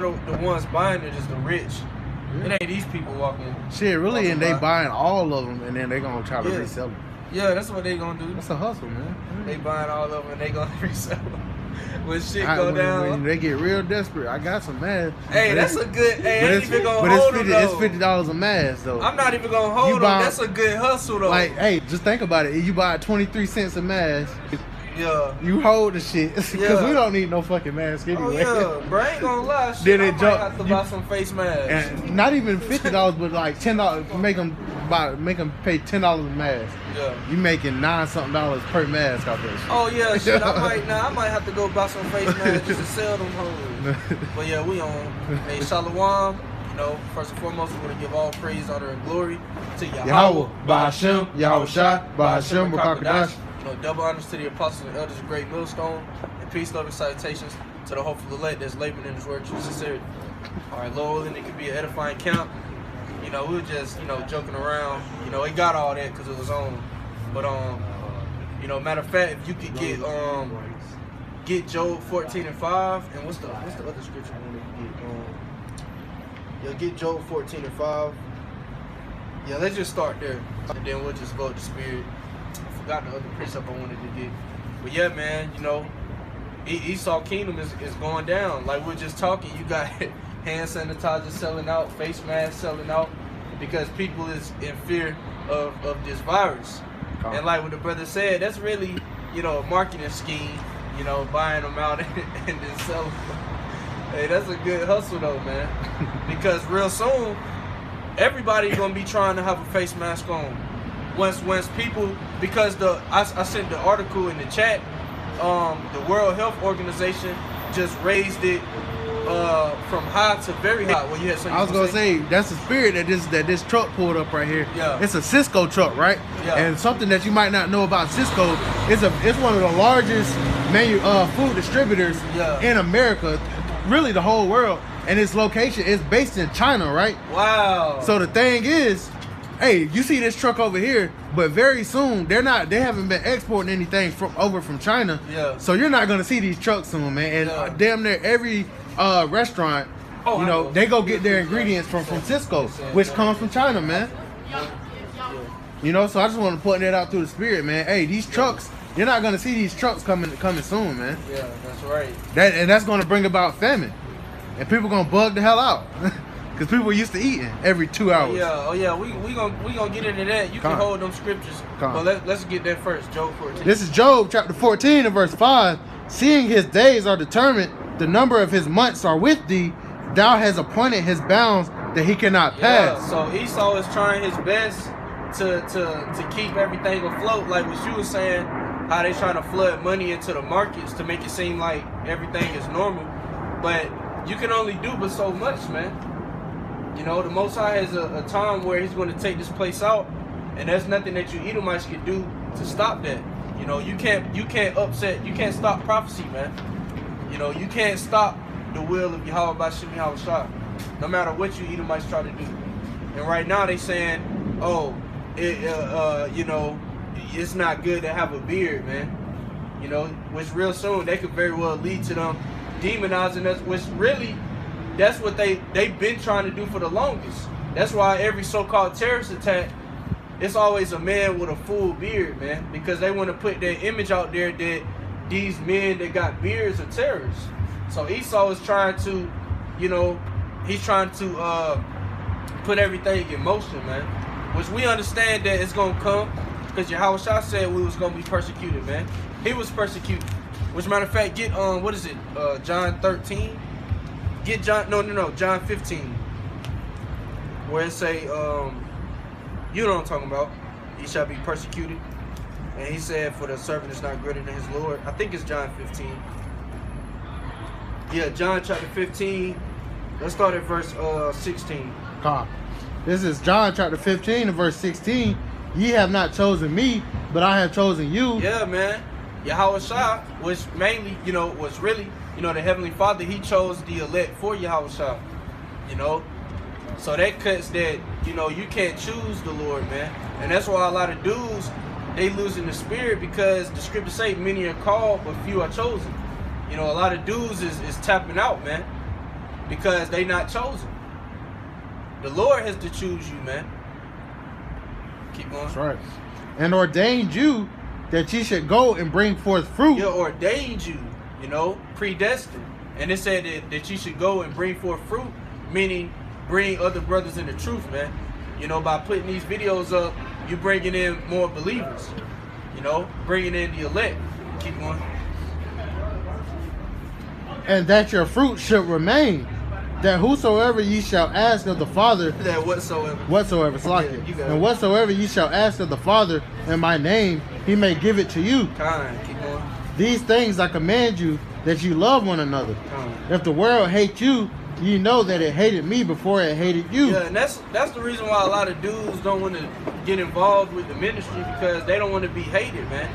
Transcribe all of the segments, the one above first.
the ones buying it is the rich. It ain't these people walking. Shit, really, and they buying all of them, and then they gonna try to resell them. Yeah, that's what they gonna do. That's a hustle, man. They buying all of them, and they gonna resell them. When shit go down, when they get real desperate, I got some masks. Hey, that's a good. Hey, I ain't even gonna hold them It's though. $50 a mask though. I'm not even gonna hold them. That's a good hustle though. Like, hey, just think about it. You buy 23 cents a mask. Yeah. You hold the shit because we don't need no fucking mask anyway. Oh yeah, bro, I ain't gonna lie. Shit, Then I it might jump. have to buy some face masks. And not even $50, but like $10. Make them pay $10 a mask. Yeah. You making $9 something per mask out there. Oh yeah, shit. I might have to go buy some face masks just to sell them hoes. But yeah, we on. Hey, Shalom. You know, first and foremost, we want to give all praise, honor, and glory to Yahweh, Ba'ashem, Yahweh Shai, Ba'ashem, Rakakadash. You know, double honors to the apostles and elders of Great Millstone, and peace, love, and salutations to the hopeful elect that's laboring in His word true sincerity. All right, Lord, and it could be an edifying camp. You know, we were just, joking around. You know, it got all that because it was on. But matter of fact, if you could get Job 14:5, and what's the other scripture we want to get? Get Job 14:5. Yeah, let's just start there, and then we'll just go to the Spirit. I forgot the other precept I wanted to get, but yeah, man, Esau Kingdom is going down. Like we're just talking, you got hand sanitizer selling out, face masks selling out, because people is in fear of this virus. And like what the brother said, that's really a marketing scheme. Buying them out and then selling them. Hey, that's a good hustle though, man. Because real soon, everybody's gonna be trying to have a face mask on. Once people, because I sent the article in the chat, the World Health Organization just raised it from high to very high. Well, you had something. I was gonna say that's the spirit that this truck pulled up right here. Yeah. It's a Cisco truck, right? Yeah. And something that you might not know about Cisco is it's one of the largest food distributors in America, really the whole world. And its location is based in China, right? Wow. So the thing is, hey, you see this truck over here, but very soon they haven't been exporting anything from China. Yeah. So you're not gonna see these trucks soon, man. And damn near every restaurant, they go get their ingredients from Cisco, which comes from China, man. So I just want to put that out through the spirit, man. Hey, these trucks, you're not gonna see these trucks coming soon, man. Yeah, that's right. That's gonna bring about famine, and people gonna bug the hell out. Because people used to eating every 2 hours. Oh yeah. We gonna get into that. You can hold them scriptures, but let's get that first. Job 14. This is Job chapter 14 and verse 5. Seeing his days are determined, the number of his months are with thee. Thou hast appointed his bounds that he cannot pass. So Esau is trying his best to keep everything afloat, like what you were saying. How they trying to flood money into the markets to make it seem like everything is normal, but you can only do but so much, man. The Most High has a time where He's going to take this place out, and there's nothing that you Edomites can do to stop that. You can't stop prophecy, man. You can't stop the will of Yahweh Ba'ashem Yahweh Shai, no matter what you Edomites try to do. And right now they saying, it's not good to have a beard, man. Which real soon they could very well lead to them demonizing us, which really, that's what they've been trying to do for the longest. That's why every so-called terrorist attack, it's always a man with a full beard, man, because they want to put their image out there that these men that got beards are terrorists. So Esau is trying to, he's trying to put everything in motion, man, which we understand that it's gonna come, because Yahweh Shai said we was gonna be persecuted, man. He was persecuted. Which, matter of fact, get what is it? John 13. Get John 15, where it say, you know what I'm talking about. He shall be persecuted, and he said, for the servant is not greater than his Lord. I think it's John 15. Yeah, John chapter 15. Let's start at verse 16. This is John chapter 15 and verse 16. Ye have not chosen me, but I have chosen you. Yeah, man. Yahweh Shai, which mainly, was really, the Heavenly Father, He chose the elect for Yahweh Shai. So that cuts that, you can't choose the Lord, man. And that's why a lot of dudes, they losing the spirit, because the scriptures say many are called, but few are chosen. A lot of dudes is tapping out, man. because they not chosen. The Lord has to choose you, man. Keep going. That's right. And ordained you that ye should go and bring forth fruit. He ordained you, you know, predestined. And it said that you should go and bring forth fruit, meaning bring other brothers in the truth, man. You know, by putting these videos up, you bringing in more believers. You know, bringing in the elect. Keep going. And that your fruit should remain, that whosoever ye shall ask of the Father, That whatsoever, Slakia, you got it. and whatsoever ye shall ask of the Father in my name, he may give it to you. Keep going. These things I command you, that you love one another. If the world hate you, ye know that it hated me before it hated you. Yeah, and that's the reason why a lot of dudes don't want to get involved with the ministry, because they don't want to be hated, man.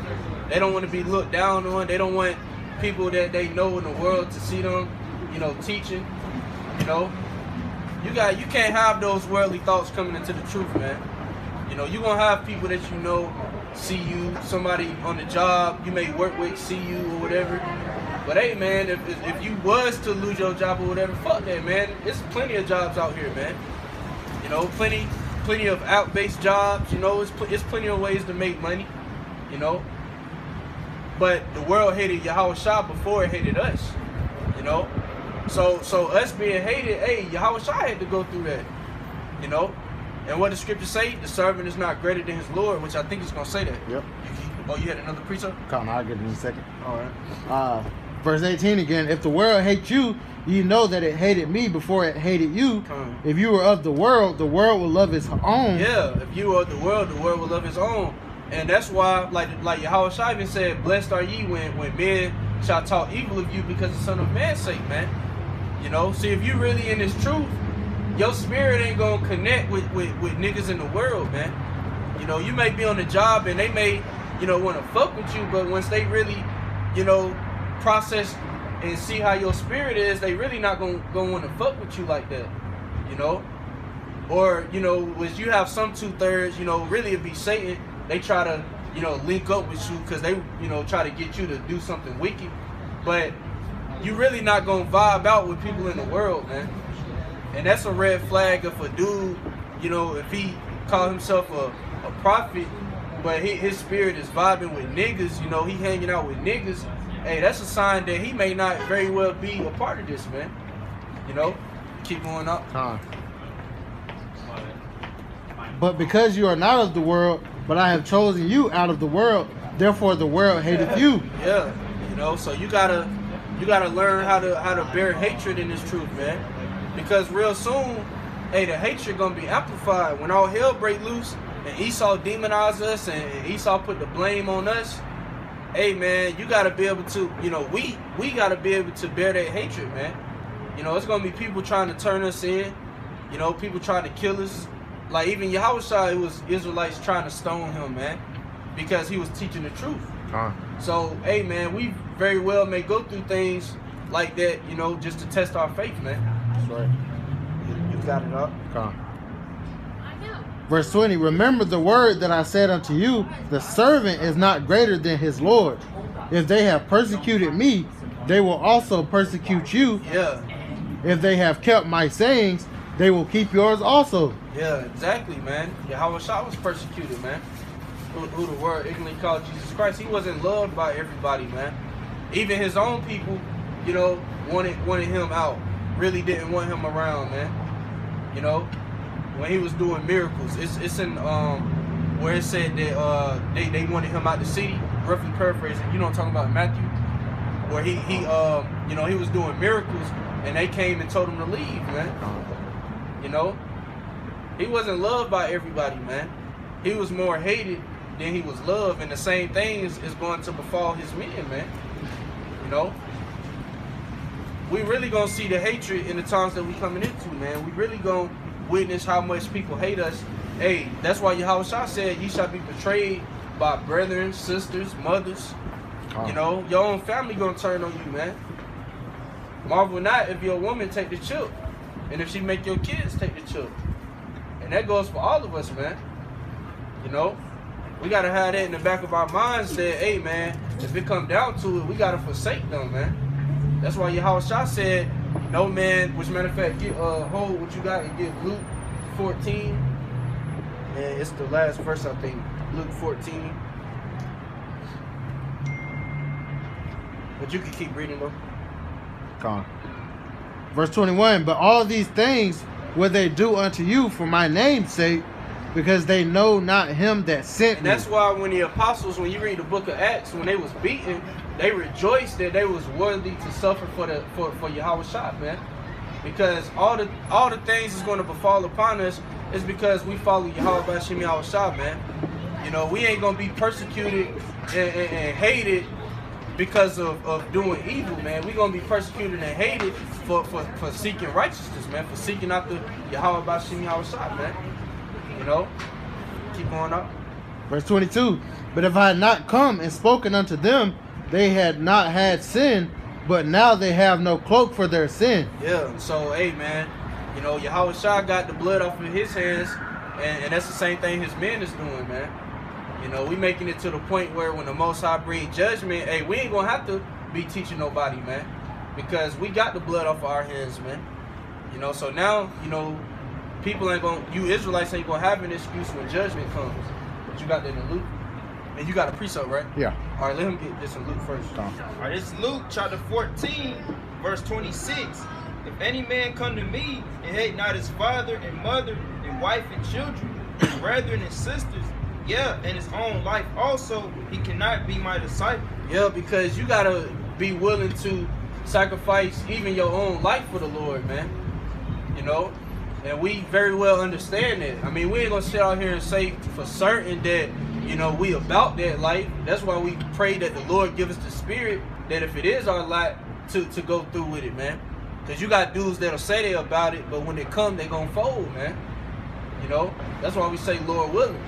They don't want to be looked down on. They don't want people that they know in the world to see them, you know, teaching. You know, you can't have those worldly thoughts coming into the truth, man. You know, you're gonna have people that you know see you, somebody on the job you may work with see you or whatever. But hey, man, if you was to lose your job or whatever, fuck that, man. There's plenty of jobs out here, man. You know, plenty of out-based jobs. You know, it's plenty of ways to make money. You know, but the world hated Yahushua before it hated us. You know, so us being hated, hey, Yahushua had to go through that. You know, and what the scripture say? The servant is not greater than his Lord, which I think it's gonna say that. Yep. You had another precept? Come on, I'll get it in a second. All right. Verse 18 again. If the world hate you, ye know that it hated me before it hated you. If you were of the world will love its own. Yeah, if you are of the world will love its own. And that's why, like Yahushua even said, blessed are ye when men shall talk evil of you because of the Son of Man's sake, man. You know, see, if you really in this truth, your spirit ain't gonna connect with niggas in the world, man. You know, you may be on the job and they may, you know, want to fuck with you, but once they really, you know, process and see how your spirit is, they really not gonna want to fuck with you like that, you know. Or, you know, as you have some 2/3, you know, really it'd be Satan. They try to, you know, link up with you because they, you know, try to get you to do something wicked. But you really not gonna vibe out with people in the world, man. And that's a red flag if a dude, you know, if he call himself a prophet, but his spirit is vibing with niggas, you know, he hanging out with niggas, hey, that's a sign that he may not very well be a part of this, man. You know, keep going up. But because you are not of the world, but I have chosen you out of the world, therefore the world hateth you. Yeah, you know, so you gotta learn how to bear hatred in this truth, man. Because real soon, hey, the hatred gonna be amplified when all hell break loose and Esau demonize us and Esau put the blame on us. Hey, man, you gotta be able to, you know, we gotta be able to bear that hatred, man. You know, it's gonna be people trying to turn us in. You know, people trying to kill us. Like even Yahushua, it was Israelites trying to stone him, man, because he was teaching the truth. So, hey, man, we very well may go through things like that, you know, just to test our faith, man. That's right. You got it up. Verse 20, remember the word that I said unto you, the servant is not greater than his Lord. If they have persecuted me, they will also persecute you. Yeah. If they have kept my sayings, they will keep yours also. Yeah, exactly, man. Yahushua was persecuted, man. Who the word ignorantly called Jesus Christ. He wasn't loved by everybody, man. Even his own people, you know, wanted him out. Really didn't want him around, man. You know, when he was doing miracles. It's in where it said that they wanted him out the city, roughly paraphrasing. You know what I'm talking about, Matthew? Where he you know, he was doing miracles and they came and told him to leave, man. You know? He wasn't loved by everybody, man. He was more hated than he was loved, and the same thing is going to befall his men, man. You know? We really gonna see the hatred in the times that we coming into, man. We really gonna witness how much people hate us. Hey, that's why Yahushua said, ye shall be betrayed by brethren, sisters, mothers. You know, your own family gonna turn on you, man. Marvel not if your woman take the chip, and if she make your kids take the chip. And that goes for all of us, man. You know, we gotta have that in the back of our minds that, hey, man, if it come down to it, we gotta forsake them, man. That's why Yahushua said, No man, which matter of fact, get hold what you got and get Luke 14. And it's the last verse, I think. Luke 14. But you can keep reading though. Come on. Verse 21, but all these things will they do unto you for my name's sake, because they know not him that sent me. That's why when the apostles, when you read the book of Acts, when they was beaten, they rejoiced that they was worthy to suffer for Yahweh Shah, man. Because all the things is going to befall upon us is because we follow Yahweh Bashim Yahweh Shah, man. You know, we ain't gonna be persecuted and hated because of doing evil, man. We gonna be persecuted and hated for seeking righteousness, man. For seeking after Yahweh Bashim Yahweh Shah, man. You know, keep going up. Verse 22, but if I had not come and spoken unto them, they had not had sin, but now they have no cloak for their sin. Yeah, so, hey, man, you know, Yahweh Shah got the blood off of his hands, and that's the same thing his men is doing, man. You know, we making it to the point where when the Most High bring judgment, hey, we ain't gonna have to be teaching nobody, man, because we got the blood off of our hands, man. You know, so now, you know, people ain't gonna, you Israelites ain't gonna have an excuse when judgment comes. But you got that in Luke. And you got a precept, right? Yeah. All right, let him get this in Luke first. All right, this is Luke chapter 14, verse 26. If any man come to me and hate not his father and mother and wife and children, and brethren and sisters, yeah, and his own life also, he cannot be my disciple. Yeah, because you gotta be willing to sacrifice even your own life for the Lord, man. You know? And we very well understand that. I mean, we ain't gonna sit out here and say for certain that, you know, we about that life. That's why we pray that the Lord give us the spirit, that if it is our lot, to go through with it, man. Because you got dudes that'll say they about it, but when they come, they gonna fold, man. You know? That's why we say Lord willing.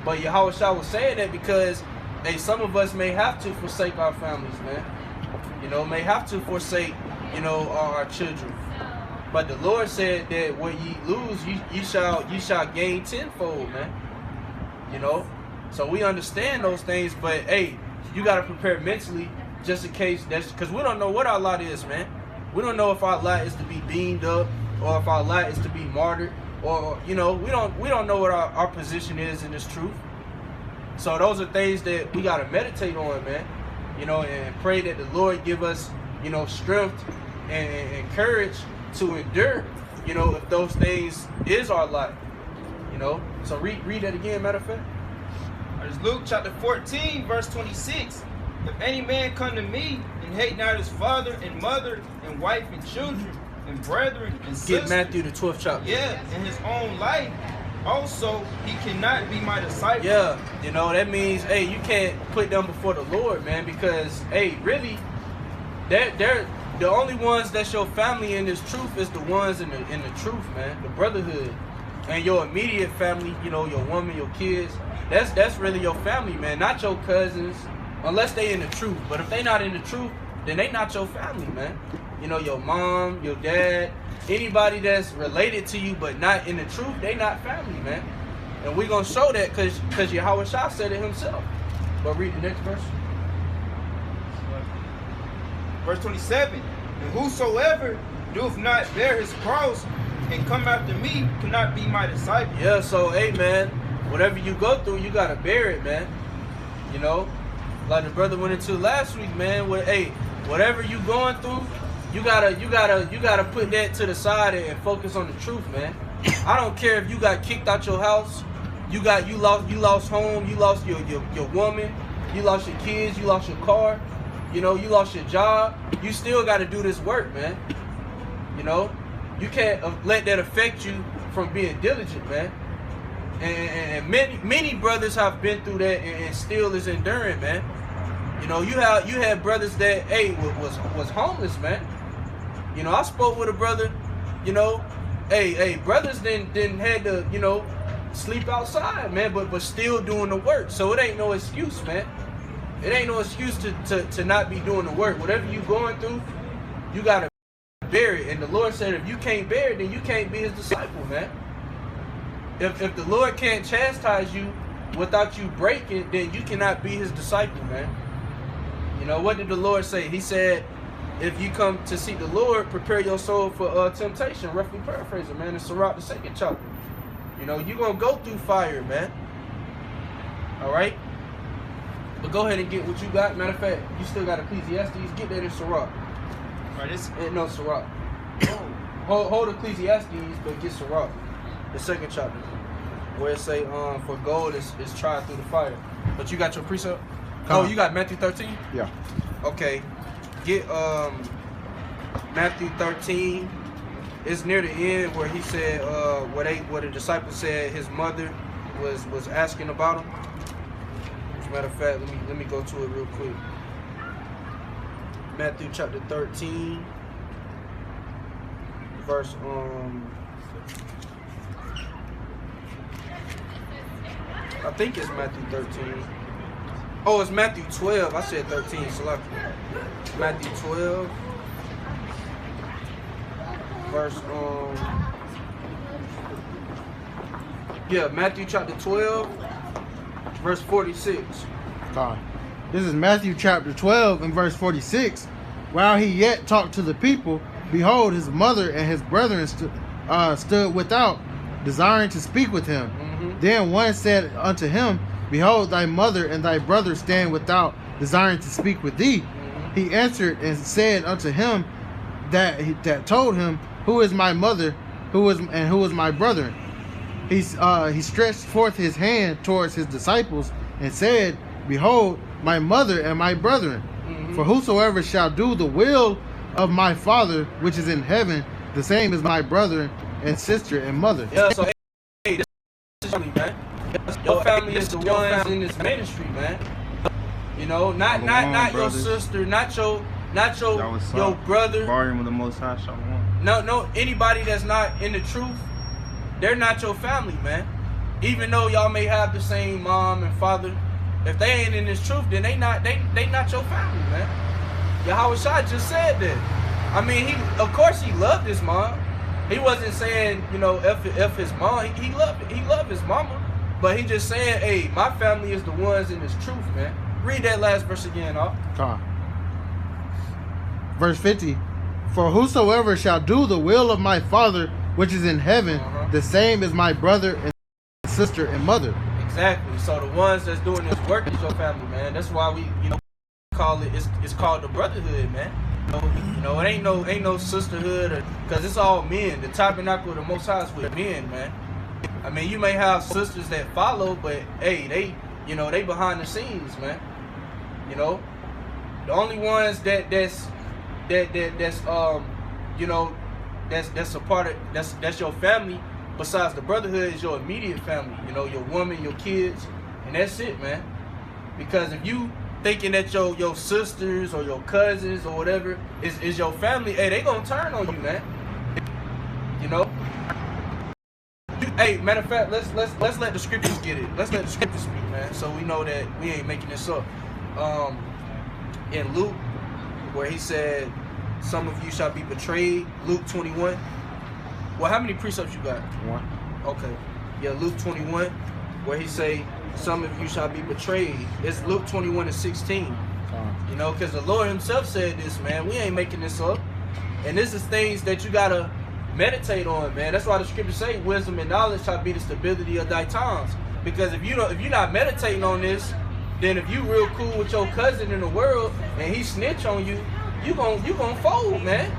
But Yahweh Shah was saying that because, hey, some of us may have to forsake our families, man. You know, may have to forsake, you know, our children. But the Lord said that what ye lose, you shall gain tenfold, man. You know? So we understand those things, but hey, you gotta prepare mentally just in case that's because we don't know what our lot is, man. We don't know if our lot is to be beamed up or if our lot is to be martyred, or you know, we don't know what our position is in this truth. So those are things that we gotta meditate on, man. You know, and pray that the Lord give us, you know, strength and courage to endure, you know, if those things is our lot. You know. So read that again, matter of fact. It's Luke chapter 14, verse 26. If any man come to me and hate not his father and mother and wife and children and brethren and sisters. Get Matthew the 12th chapter. Yeah, and his own life also, he cannot be my disciple. Yeah, you know, that means, hey, you can't put them before the Lord, man, because, hey, really, they're the only ones that's your family in this truth is the ones in the truth, man, the brotherhood. And your immediate family, you know, your woman, your kids, that's really your family, man, not your cousins, unless they in the truth. But if they not in the truth, then they not your family, man. You know, your mom, your dad, anybody that's related to you but not in the truth, they not family, man. And we're going to show that because Yahweh Shah said it himself. But read the next verse. Verse 27, and whosoever doeth not bear his cross and come after me cannot be my disciple. Yeah, so, hey, man, whatever you go through, you got to bear it, man. You know, like the brother went into last week, man, where, hey, whatever you going through, you gotta put that to the side and focus on the truth, man. I don't care if you got kicked out your house, you lost home, you lost your woman, you lost your kids, you lost your car, you know, you lost your job. You still got to do this work, man. You know, you can't let that affect you from being diligent, man. And many brothers have been through that and still is enduring, man. You know, you had brothers that, hey, was homeless, man. You know, I spoke with a brother, you know, hey, brothers didn't had to, you know, sleep outside, man, but still doing the work. So it ain't no excuse, man. It ain't no excuse to not be doing the work. Whatever you going through, you gotta bear it. And the Lord said, if you can't bear it, then you can't be his disciple, man. If the Lord can't chastise you without you breaking, then you cannot be his disciple, man. You know, what did the Lord say? He said, if you come to seek the Lord, prepare your soul for temptation. Roughly paraphrasing, man. It's Sirach, the second chapter. You know, you're going to go through fire, man. All right? But go ahead and get what you got. Matter of fact, you still got Ecclesiastes. Get that in Sirach. Right, this. No, Sirach. Hold Ecclesiastes, but get Sirach, the second chapter, where it say, for gold is tried through the fire. But you got your precept? Oh, you got Matthew 13? Yeah. Okay. Get Matthew 13. It's near the end where he said, where the disciples said his mother was asking about him. As a matter of fact, let me go to it real quick. Matthew chapter 13, verse I think it's Matthew 13. Oh, it's Matthew 12. I said 13. So Matthew 12, verse Matthew chapter 12, verse 46. God. This is Matthew chapter 12 and verse 46. While he yet talked to the people, behold, his mother and his brethren stood without, desiring to speak with him. Mm-hmm. Then one said unto him, behold, thy mother and thy brother stand without, desiring to speak with thee. Mm-hmm. He answered and said unto him that told him, who is my mother, who is my brother? He stretched forth his hand towards his disciples and said, behold, my mother and my brethren. Mm-hmm. For whosoever shall do the will of my Father which is in heaven, the same is my brother and sister and mother. Yeah, so hey, this is family, man. Your family is the ones in this ministry, man. You know, not your sister, not your brother. Barring with the Most High, Shalom. No, anybody that's not in the truth, they're not your family, man. Even though y'all may have the same mom and father, if they ain't in this truth, then they not your family, man. Yahweh Shai just said that. I mean, of course he loved his mom. He wasn't saying, you know, F his mom. He loved his mama. But he just saying, hey, my family is the ones in this truth, man. Read that last verse again, Verse 50. For whosoever shall do the will of my Father which is in heaven, the same is my brother and sister and mother. Exactly. So the ones that's doing this work is your family, man. That's why we, call it. It's called the brotherhood, man. You know, it ain't no sisterhood, because it's all men. The tabernacle of the Most High is with men, man. I mean, you may have sisters that follow, but hey, they behind the scenes, man. You know, the only ones that's a part of that's your family. Besides the brotherhood, is your immediate family. You know, your woman, your kids, and that's it, man. Because if you thinking that your sisters or your cousins or whatever is your family, hey, they gonna turn on you, man. You know. Hey, matter of fact, let's let the scriptures get it. Let's let the scriptures speak, man. So we know that we ain't making this up. In Luke, where he said, "Some of you shall be betrayed." Luke 21. Well, how many precepts you got? 1. Okay. Yeah, Luke 21, where he say, some of you shall be betrayed. It's Luke 21 and 16. You know, because the Lord himself said this, man. We ain't making this up. And this is things that you got to meditate on, man. That's why the scriptures say wisdom and knowledge shall be the stability of thy times. Because if you're not meditating on this, then if you real cool with your cousin in the world and he snitch on you, you gonna fold, man.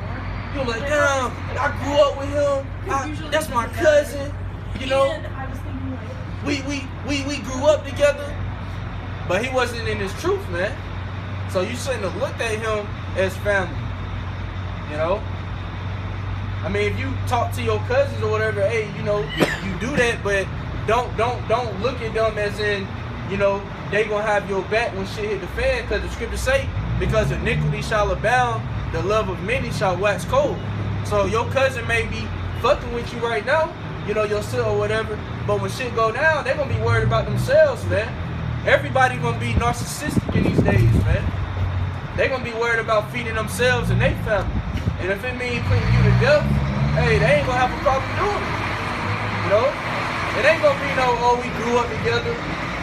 You're like, damn, I grew up with him. That's my cousin. You know, we grew up together, but he wasn't in his truth, man. So you shouldn't have looked at him as family. You know, I mean, if you talk to your cousins or whatever, hey, you know, you do that, but don't look at them as in, you know, they gonna have your back when shit hit the fan, because the scriptures say, because iniquity shall abound, the love of many shall wax cold. So your cousin may be fucking with you right now, you know, your sister or whatever, but when shit go down, they gonna be worried about themselves, man. Everybody gonna be narcissistic in these days, man. They gonna be worried about feeding themselves and their family. And if it means putting you to death, hey, they ain't gonna have a problem doing it. You know? It ain't gonna be no, oh, we grew up together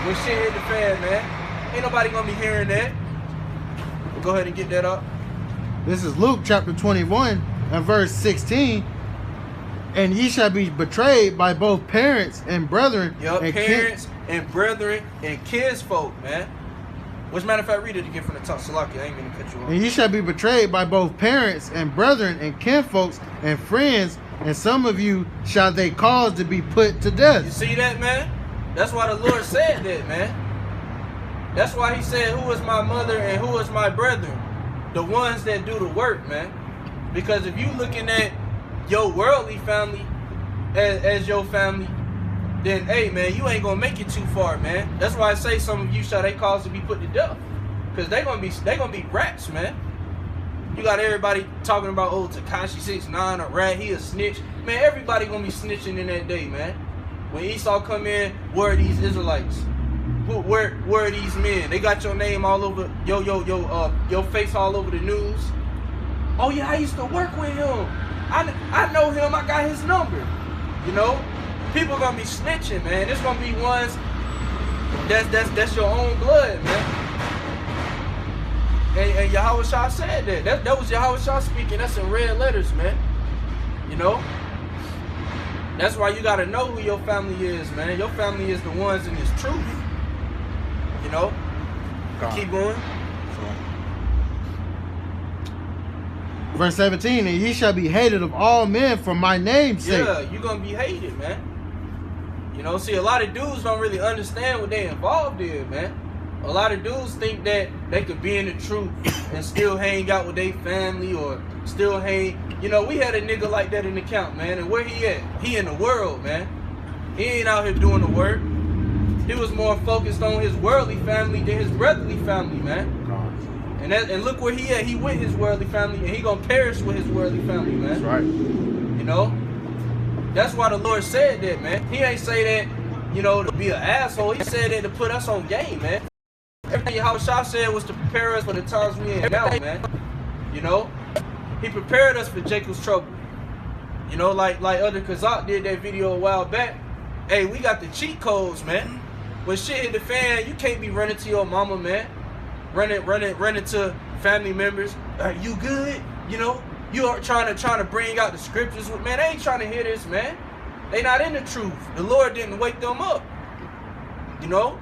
when shit hit the fan, man. Ain't nobody gonna be hearing that. Go ahead and get that up. This is Luke chapter 21 and verse 16. And ye shall be betrayed by both parents and brethren. Yup, and parents and brethren and kinsfolk, man. Which matter of fact, read it again from the top. Salaki, I ain't mean to cut you off. And ye shall be betrayed by both parents and brethren and kinfolks and friends, and some of you shall they cause to be put to You death. see that, man? That's why the Lord said that, man. That's why he said, who is my mother and who is my brethren? The ones that do the work, man. Because if you looking at your worldly family as your family, then hey man, you ain't gonna make it too far, man. That's why I say some of you shall they cause to be put to death. Cause they gonna be rats, man. You got everybody talking about Tekashi 6ix9ine a rat, he a snitch. Man, everybody gonna be snitching in that day, man. When Esau come in, where are these Israelites? Where are these men? They got your name all over your face all over the news. Oh yeah, I used to work with him. I know him, I got his number. You know? People gonna be snitching, man. It's gonna be ones that's your own blood, man. And Yahweh Shah said that was Yahweh Shah speaking. That's in red letters, man. You know? That's why you gotta know who your family is, man. Your family is the ones in this truth. You know? God. Keep going. Verse 17, and ye shall be hated of all men for my name's sake. Yeah, you're gonna be hated, man. You know, see, a lot of dudes don't really understand what they involved in, man. A lot of dudes think that they could be in the truth and still hang out with their family or still hang. You know, we had a nigga like that in the camp, man. And where he at? He in the world, man. He ain't out here doing the work. He was more focused on his worldly family than his brotherly family, man. And look where he at. He with his worldly family, and he gonna perish with his worldly family, man. That's right. You know? That's why the Lord said that, man. He ain't say that, you know, to be an asshole. He said that to put us on game, man. Everything Yahweh Shah said was to prepare us for the times we in now, man. You know? He prepared us for Jacob's trouble. You know, like other Kazak did that video a while back. Hey, we got the cheat codes, man. When shit hit the fan, you can't be running to your mama, man. Running to family members. Are you good? You know, you are trying to bring out the scriptures. Man, they ain't trying to hear this, man. They not in the truth. The Lord didn't wake them up. You know?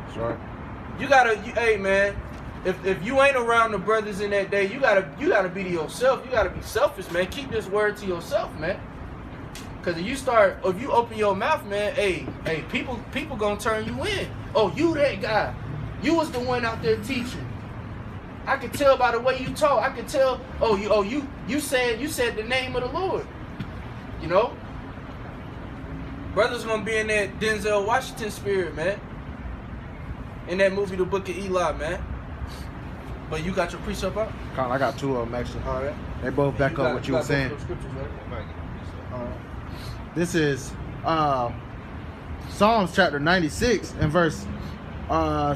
That's right. Hey man, if you ain't around the brothers in that day, you gotta be to yourself. You gotta be selfish, man. Keep this word to yourself, man. Cause if you open your mouth, man, hey, people gonna turn you in. Oh, you that guy. You was the one out there teaching. I could tell by the way you talk. I could tell. You said the name of the Lord. You know. Brothers gonna be in that Denzel Washington spirit, man. In that movie, The Book of Eli, man. But you got your precept up? Colin, I got two of them actually. All right. They both back up what you were saying. This is Psalms chapter 96 and verse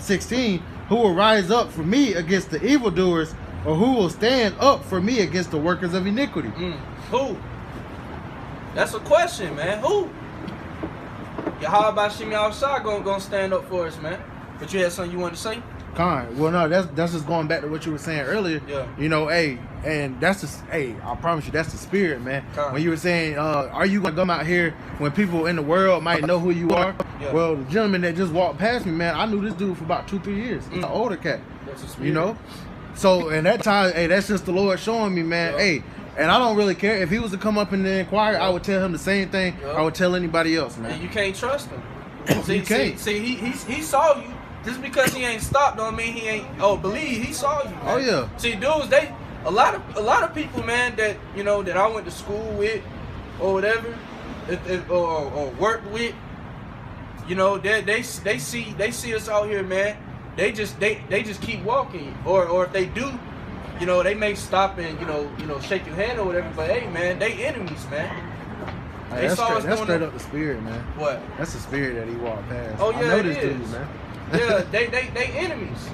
16. Who will rise up for me against the evildoers, or who will stand up for me against the workers of iniquity? Who? That's a question, man. Who? Yahweh Bashim Yahushua gonna stand up for us, man. But you had something you wanted to say? Well, no, that's just going back to what you were saying earlier. Yeah. You know, and that's just, I promise you, that's the spirit, man. Con. When you were saying, are you gonna come out here when people in the world might know who you are? Yeah. Well, the gentleman that just walked past me, man, I knew this dude for about 2-3 years. He's an older cat. That's the spirit. You know? So, in that time, that's just the Lord showing me, man, Yeah. And I don't really care. If he was to come up and inquire, I would tell him the same thing I would tell anybody else, man. And you can't trust him. You can't. See, he saw you. Just because he ain't stopped don't mean he ain't. Believe he saw you, man. Oh, yeah. See, dudes, a lot of people, man, that you know that I went to school with or whatever, or worked with. You know, they see us out here, man. They just keep walking, or if they do, you know, they may stop and you know shake your hand or whatever. But hey, man, they enemies, man. Hey, that's straight up the spirit, man. What? That's the spirit that he walked past. Oh yeah, I know it this is. dude, man. Yeah, they enemies.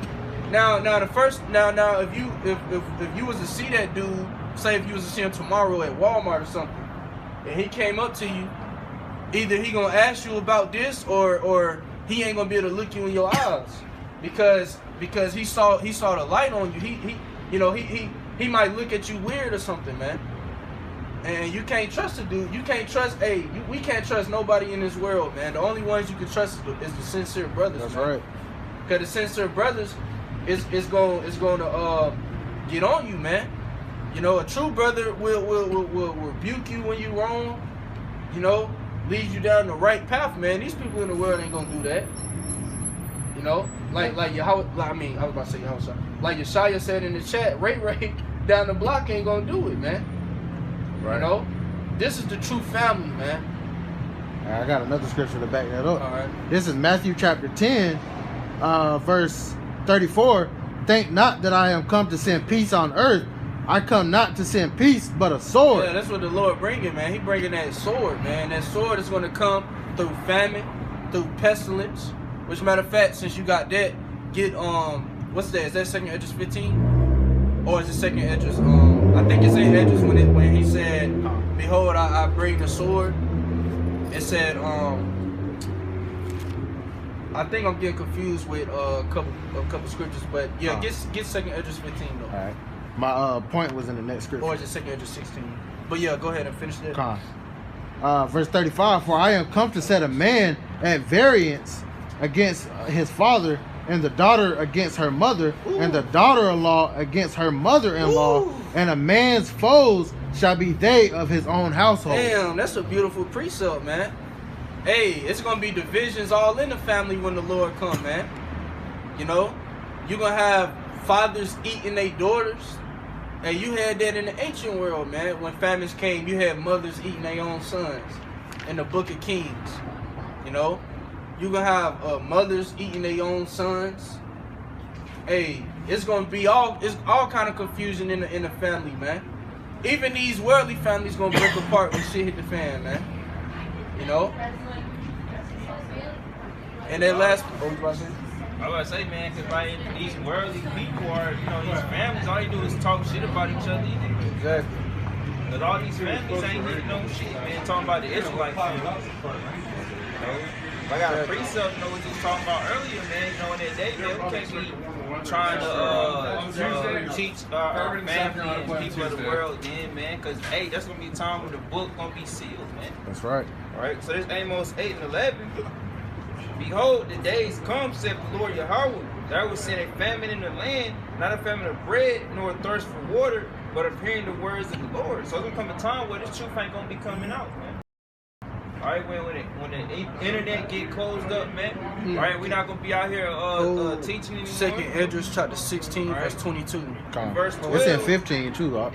Now if you was to see that dude, say if you was to see him tomorrow at Walmart or something, and he came up to you, either he gonna ask you about this or he ain't gonna be able to look you in your eyes because he saw the light on you. he might look at you weird or something, man. And you can't trust a dude. You can't trust. We can't trust nobody in this world, man. The only ones you can trust is the sincere brothers. That's man. right. Cause the sincere brothers is going to get on you, man. You know, a true brother will rebuke you when you wrong. You know, lead you down the right path, man. These people in the world ain't gonna do that. You know, like I was about to say Yahweh. Like Yeshaya said in the chat, Ray down the block ain't gonna do it, man. Right. You know, this is the true family, man. I got another scripture to back that up. All right. This is Matthew chapter 10, verse 34. Think not that I am come to send peace on earth. I come not to send peace, but a sword. Yeah, that's what the Lord bringing, man. He bringing that sword, man. That sword is going to come through famine, through pestilence. Which, matter of fact, since you got that, get what's that? Is that 2nd Esdras 15, or is it 2nd Esdras? I think it's in Esdras when he said, "Behold, I bring the sword." It said, I think I'm getting confused with a couple scriptures, but yeah, get 2nd Esdras 15 though. All right. My point was in the next scripture. Or is it 2nd Esdras 16? But yeah, go ahead and finish that. Verse 35. For I am come to set a man at variance against his father, and the daughter against her mother, and the daughter-in-law against her mother-in-law, and a man's foes shall be they of his own household. Damn, that's a beautiful precept, man. Hey, it's gonna be divisions all in the family when the Lord come, man. You know, you're gonna have fathers eating their daughters. And you had that in the ancient world, man. When famines came, you had mothers eating their own sons in the Book of Kings. You know, you gonna have mothers eating their own sons. Hey, it's gonna be all kind of confusion in the family, man. Even these worldly families gonna break apart when shit hit the fan, man. You know. And that last, what was you about to say? I was about to say, man, because like these worldly people are, you know, these families, all they do is talk shit about each other. Exactly. Because all these families ain't hitting no shit, man, talking about the Israelite family. You know? I got a precept, you know, what you was talking about earlier, man. You know, in that day, man, we can't be trying to teach our family and people of the world then, man. Because, hey, that's going to be a time when the book going to be sealed, man. That's right. All right, so this Amos 8 and 11. Behold, the days come, saith the Lord Yahweh, that I will send a famine in the land, not a famine of bread, nor a thirst for water, but of hearing the words of the Lord. So it's gonna come a time where this truth ain't gonna be coming out, man. All right, when the internet get closed up, man. All right, we're not gonna be out here teaching anymore. 2nd Esdras chapter 16, right. verse 22. Verse 12. It's in 15 too, though.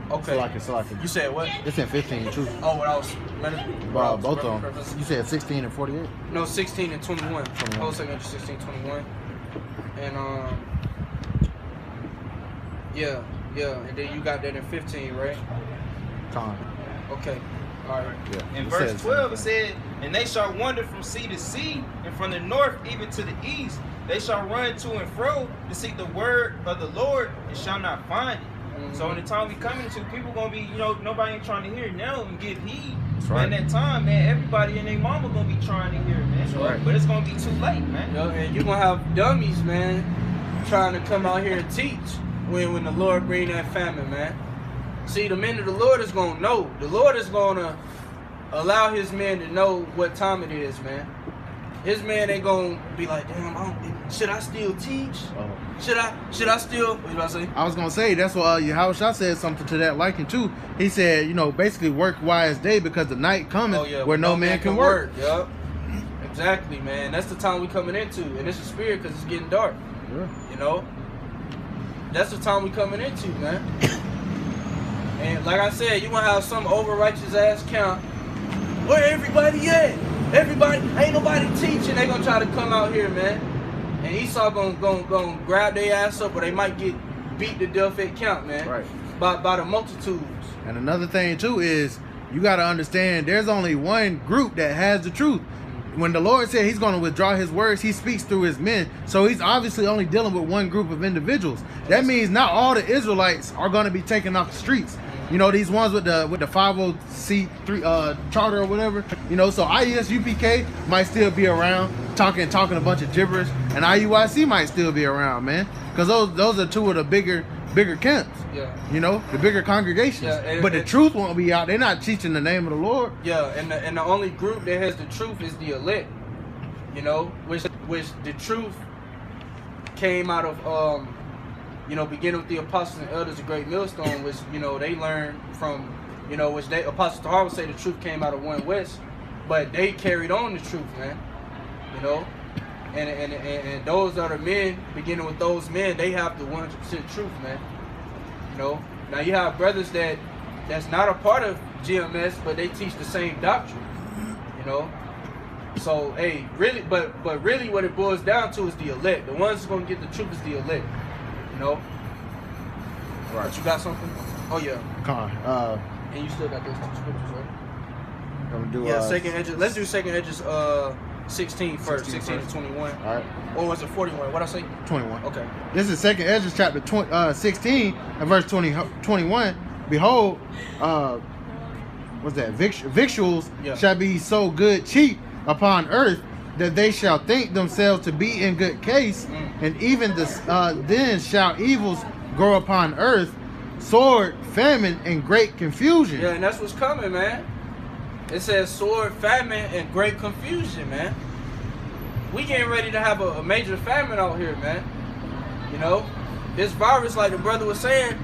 Okay. Salaki. You said what? It's in 15 too. Oh, what I was Both of them. You said 16 and 48? No, 16 and 21. Whole 2nd Esdras 16, 21. And yeah. And then you got that in 15, right? Okay. All right. Yeah. In verse 12 it said, and they shall wander from sea to sea, and from the north even to the east. They shall run to and fro to seek the word of the Lord, and shall not find it. So in the time we coming to, people gonna be, you know, nobody ain't trying to hear it now and give heed. That's right. And that time, man, everybody and their mama gonna be trying to hear it, man. That's right. But it's gonna be too late, man. Yo, and you gonna have dummies, man, trying to come out here and teach when the Lord bring that famine, man. See, the men of the Lord is gonna know. The Lord is gonna allow his men to know what time it is, man. His man ain't gonna be like, damn, should I still teach? Should I still? What you about to say? I was gonna say that's what Yahushua said something to that liking too. He said, you know, basically work while it's day because the night coming where no man can work. Yup. Exactly, man. That's the time we coming into, and it's a spirit because it's getting dark. Yeah. You know, that's the time we coming into, man. And like I said, you gonna have some over righteous ass count. Where everybody at? Everybody, ain't nobody teaching. They gonna try to come out here, man. And Esau gonna grab their ass up, or they might get beat to death at count, man. Right. By the multitudes. And another thing too is you got to understand there's only one group that has the truth. When the Lord said he's going to withdraw his words, he speaks through his men. So he's obviously only dealing with one group of individuals. That means not all the Israelites are going to be taken off the streets. You know, these ones with the 50C3 charter or whatever. You know, so IES UPK might still be around. talking a bunch of gibberish, and IUIC might still be around, man, because those are two of the bigger camps. Yeah. You know, the bigger congregations. Yeah, but the truth won't be out. They're not teaching the name of the Lord. Yeah, and the only group that has the truth is the elect. You know, which the truth came out of beginning with the apostles and elders of Great Millstone, which they learned from which they Apostles Tahar would say the truth came out of One West, but they carried on the truth, man. You know, and those are the men. Beginning with those men, they have the 100% truth, man. You know, now you have brothers that's not a part of GMS, but they teach the same doctrine. You know, so hey, really, but really, what it boils down to is the elect. The ones who's gonna get the truth is the elect. You know, Right. But you got something? Oh yeah. Con. And you still got those two scriptures, right? Gonna do Yeah, second Edges. Let's do second Edges 16 first, 16 first. to 21. All right, Or was it 41? What'd I say? 21. Okay. This is second Ezra chapter 16 and verse 21. Behold, what's that? Victuals Yeah. shall be so good cheap upon earth that they shall think themselves to be in good case, and even then shall evils grow upon earth, sword, famine, and great confusion. Yeah, and that's what's coming, man. It says sword, famine, and great confusion, man. We getting ready to have a major famine out here, man. You know, this virus, like the brother was saying,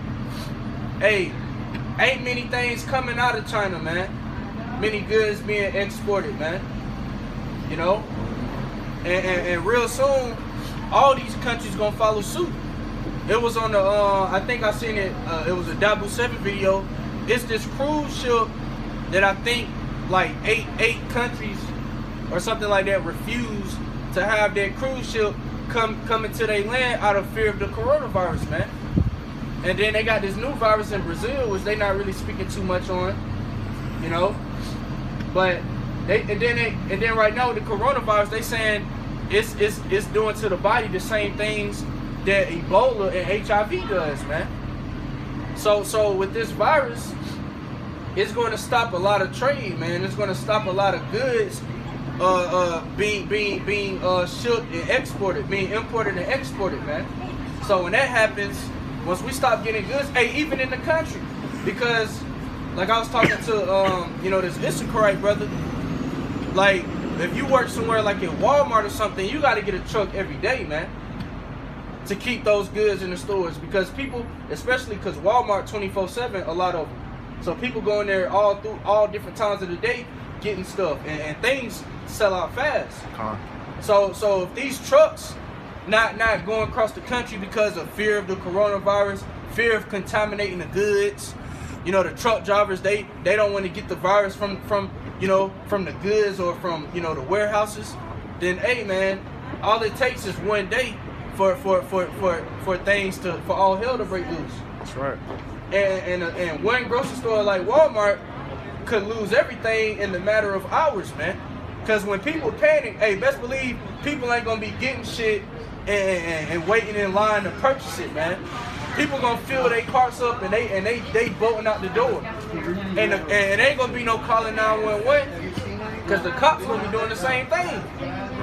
hey, ain't many things coming out of China, man. Many goods being exported, man. You know, and real soon, all these countries gonna follow suit. It was on the, I think I seen it. It was a Dabu 7 video. It's this cruise ship that I think like eight countries or something like that refused to have their cruise ship come into their land out of fear of the coronavirus, man. And then they got this new virus in Brazil, which they not really speaking too much on, you know. But and then right now with the coronavirus, they saying it's doing to the body the same things that Ebola and HIV does, man. So with this virus, it's going to stop a lot of trade, man. It's going to stop a lot of goods being shipped and exported, being imported and exported, man. So when that happens, once we stop getting goods, hey, even in the country, because like I was talking to this Issacharite brother, like if you work somewhere like in Walmart or something, you got to get a truck every day, man, to keep those goods in the stores, because people, especially because Walmart 24/7, a lot of them. So people go in there all different times of the day getting stuff, and things sell out fast. So if these trucks not going across the country because of fear of the coronavirus, fear of contaminating the goods, the truck drivers, they don't want to get the virus from the goods or from the warehouses, then hey man, all it takes is one day for things for all hell to break loose. That's right. And one grocery store like Walmart could lose everything in the matter of hours, man. Because when people panic, hey, best believe people ain't gonna be getting shit and waiting in line to purchase it, man. People gonna fill their carts up and they bolting out the door, and it ain't gonna be no calling 911, because the cops gonna be doing the same thing.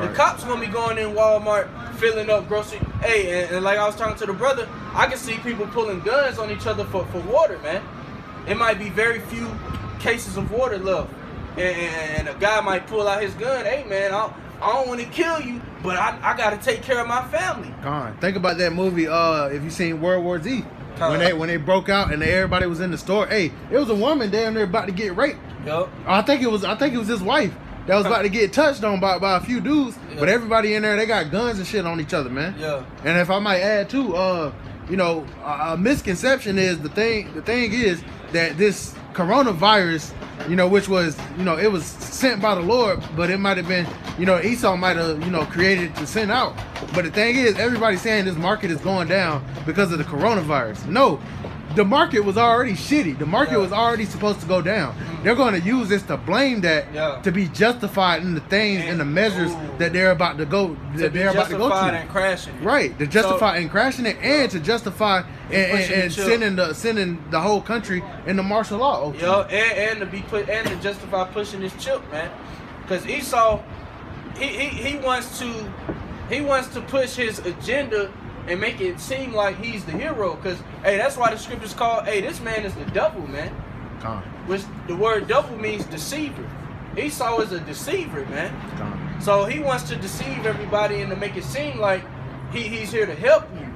The cops gonna be going in Walmart filling up grocery. Hey, and like I was talking to the brother, I can see people pulling guns on each other for water, man. It might be very few cases of water left, and a guy might pull out his gun. Hey man, I don't want to kill you, but I gotta take care of my family. Think about that movie. If you seen World War Z, when they broke out and everybody was in the store. Hey, it was a woman down there about to get raped. Yup. I think it was his wife that was about to get touched on by a few dudes. Yeah. But everybody in there, they got guns and shit on each other, man. Yeah. And if I might add too, a misconception is the thing is that this coronavirus, which was, it was sent by the Lord, but it might have been, Esau might have, created it to send out. But the thing is, everybody's saying this market is going down because of the coronavirus. No, the market was already shitty. The market was already supposed to go down. They're going to use this to blame that to be justified in the things and the measures that they're about to go. That they're about to go justified to. and crashing it. Right, to justify and crashing it, and to justify and sending the whole country into martial law. Yo, and to justify pushing this chip, man. Because Esau, he wants to push his agenda and make it seem like he's the hero. Cause hey, that's why the scriptures call, hey, this man is the devil, man. Which the word devil means deceiver. Esau is a deceiver, man. So he wants to deceive everybody and to make it seem like he's here to help you,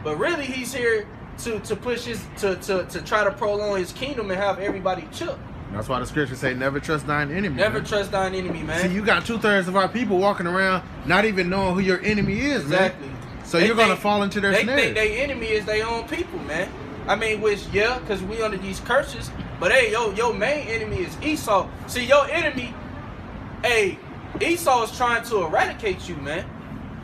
but really he's here to push his to try to prolong his kingdom and have everybody chill. That's why the scriptures say, "Never trust thine enemy." Never man. trust thine enemy, man. See, you got 2/3 of our people walking around not even knowing who your enemy is, exactly. man. So you're gonna fall into their snare. They think their enemy is their own people, man. I mean, which yeah, cause we under these curses. But hey, your main enemy is Esau. See, your enemy, hey, Esau is trying to eradicate you, man.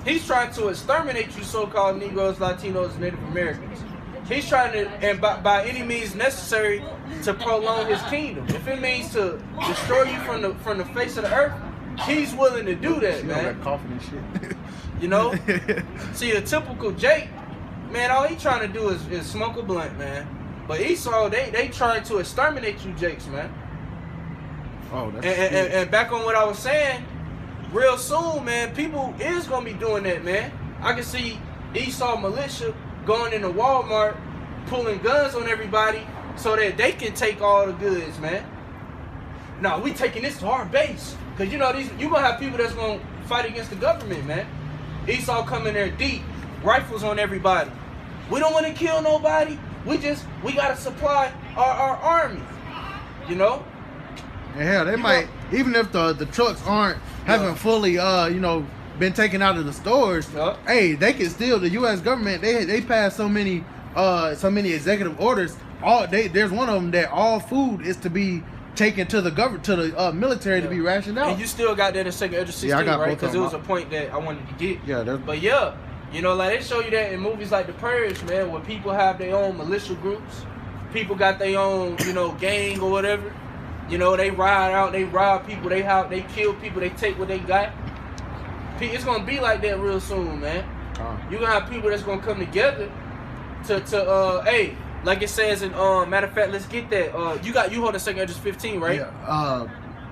He's trying to exterminate you, so-called Negroes, Latinos, and Native Americans. He's trying to, and by any means necessary, to prolong his kingdom. If it means to destroy you from the face of the earth, he's willing to do that, man. That coughing and shit. You know? See, a typical Jake, man, all he trying to do is smoke a blunt, man. But Esau, they trying to exterminate you Jakes, man. Oh, that's and back on what I was saying, real soon, man, people is gonna be doing that, man. I can see Esau militia going into Walmart, pulling guns on everybody so that they can take all the goods, man. No, we taking this to our base. Cause you know you gonna have people that's gonna fight against the government, man. Esau coming there deep, rifles on everybody. We don't want to kill nobody. We gotta supply our army. You know? And hell, they might, even if the trucks haven't fully been taken out of the stores, hey, they can still, the US government, they pass so many executive orders. There's one of them that all food is to be taken to the military to be rationed out. And you still got that in Second Edge 16, right? Because it was a point that I wanted to get. Yeah, but yeah, you know, like they show you that in movies like The Purge, man, where people have their own militia groups, people got their own, gang or whatever. You know, they ride out, they rob people, they kill people, they take what they got. It's gonna be like that real soon, man. You're gonna have people that's gonna come together to hey, like it says in matter of fact, let's get that. You hold a Second Edge 15, right? Yeah.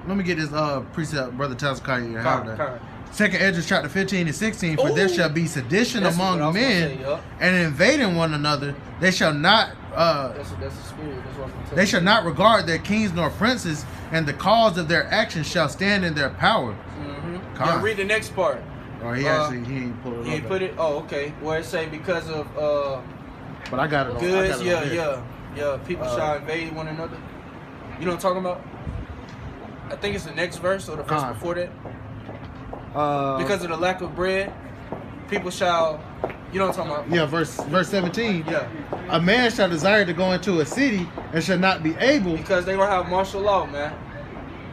Let me get this precept, Brother Tazakaya. You have that. Second Edge chapter 15 and 16. For there shall be sedition among men and invading one another. They shall not. That's a spirit. That's what I'm they shall not regard their kings nor princes, and the cause of their actions shall stand in their power. Yeah, read the next part. Oh, he ain't pulled it up. He ain't put it. Oh, okay. Where it say because of but I got it. Goods. Yeah. People shall invade one another. You know what I'm talking about? I think it's the next verse or the verse before that. Because of the lack of bread, people shall. You know what I'm talking about? Yeah, verse 17. Yeah. A man shall desire to go into a city and shall not be able. Because they gonna have martial law, man.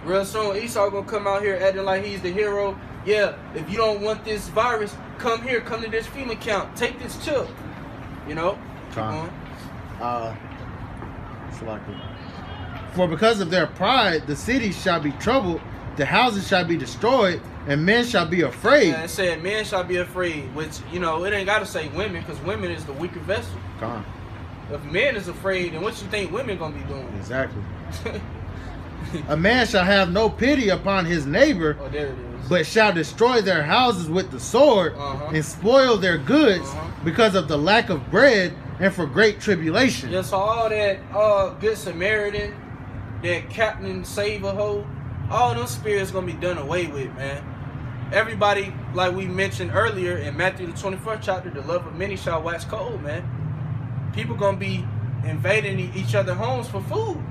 Real soon, Esau gonna come out here acting like he's the hero. Yeah, if you don't want this virus, come here, come to this FEMA camp, take this chip. You know? Keep going. For because of their pride, the cities shall be troubled, the houses shall be destroyed, and men shall be afraid. Yeah, it said men shall be afraid, which, it ain't got to say women, because women is the weaker vessel. If men is afraid, then what you think women going to be doing? Exactly. A man shall have no pity upon his neighbor, there it is, but shall destroy their houses with the sword and spoil their goods because of the lack of bread and for great tribulation. Yeah, so all that Good Samaritan, that Captain Save-A-Ho, all those spirits going to be done away with, man. Everybody, like we mentioned earlier in Matthew the 21st chapter, the love of many shall wax cold, man. People going to be invading each other's homes for food.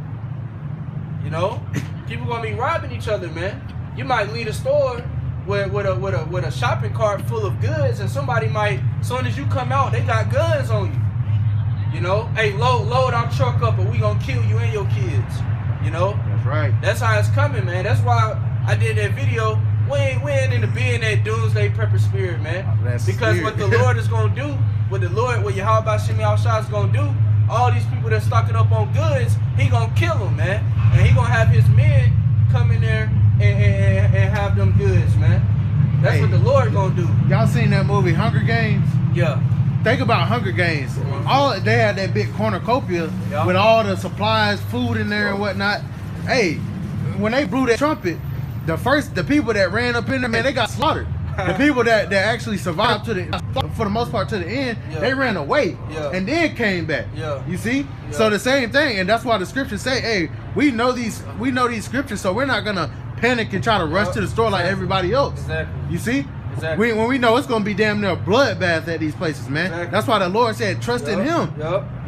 You know, people gonna be robbing each other, man. You might leave a store with a shopping cart full of goods, and somebody might, as soon as you come out, they got guns on you. You know, hey, load our truck up, or we gonna kill you and your kids. You know, that's right. That's how it's coming, man. That's why I did that video. We ain't into being that doomsday prepper spirit, man. Because what the Lord is gonna do, what Yahweh Shemi Al-Shah is gonna do, all these people that's stocking up on goods, he gonna kill them, man. And he gonna have his men come in there and have them goods, man. That's what the Lord gonna do. Y'all seen that movie Hunger Games? Yeah. Think about Hunger Games. They had that big cornucopia with all the supplies, food in there and whatnot. Hey, when they blew that trumpet, the people that ran up in there, man, they got slaughtered. The people that actually survived for the most part to the end, they ran away and then came back. You see? So the same thing, and that's why the scriptures say, hey, we know these scriptures, so we're not gonna panic and try to rush to the store like everybody else. Exactly. You see? Exactly. When we know it's gonna be damn near a bloodbath at these places, man. Exactly. That's why the Lord said trust in Him.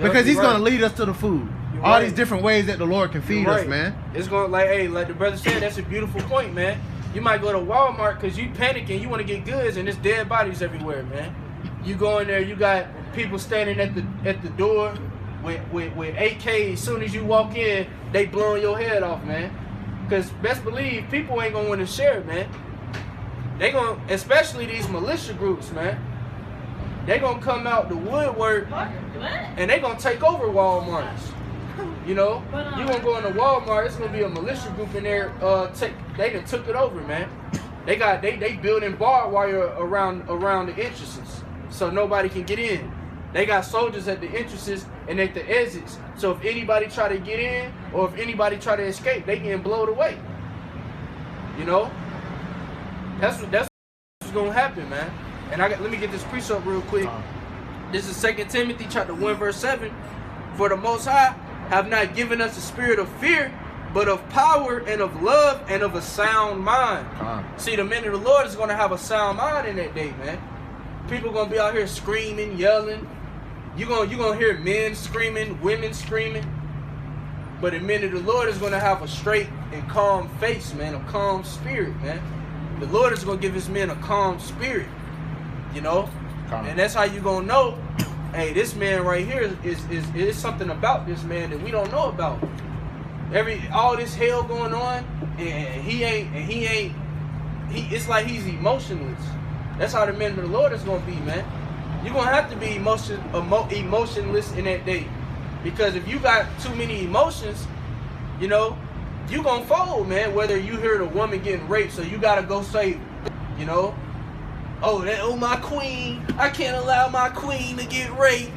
Because He's gonna lead us to the food. All these different ways that the Lord can feed us, man. It's going like the brother said, that's a beautiful point, man. You might go to Walmart because you panicking, you want to get goods, and there's dead bodies everywhere, man. You go in there, you got people standing at the door with AK. As soon as you walk in, they blowing your head off, man. Because best believe people ain't gonna want to share, man. They gonna, especially these militia groups, man. They gonna come out the woodwork and they gonna take over Walmarts. You know, you gonna go into Walmart, it's gonna be a militia group in there. They done took it over, man. They building barbed wire around the entrances, so nobody can get in. They got soldiers at the entrances and at the exits. So if anybody try to get in or if anybody try to escape, they getting blown away. You know, that's what's gonna happen, man. And let me get this precept real quick. This is 2 Timothy chapter 1 verse 7. For the Most High have not given us a spirit of fear, but of power and of love and of a sound mind. See, the men of the Lord is going to have a sound mind in that day, man. People going to be out here screaming, yelling. You're gonna hear men screaming, women screaming. But the men of the Lord is going to have a straight and calm face, man, a calm spirit, man. The Lord is going to give his men a calm spirit, you know? And that's how you going to know, hey, this man right here is something about this man that we don't know about. All this hell going on, and it's like he's emotionless. That's how the men of the Lord is gonna be, man. You're gonna have to be emotionless in that day, because if you got too many emotions, you know, you gonna fold, man. Whether you hear the woman getting raped, so you gotta go save her, you know. Oh, my queen! I can't allow my queen to get raped.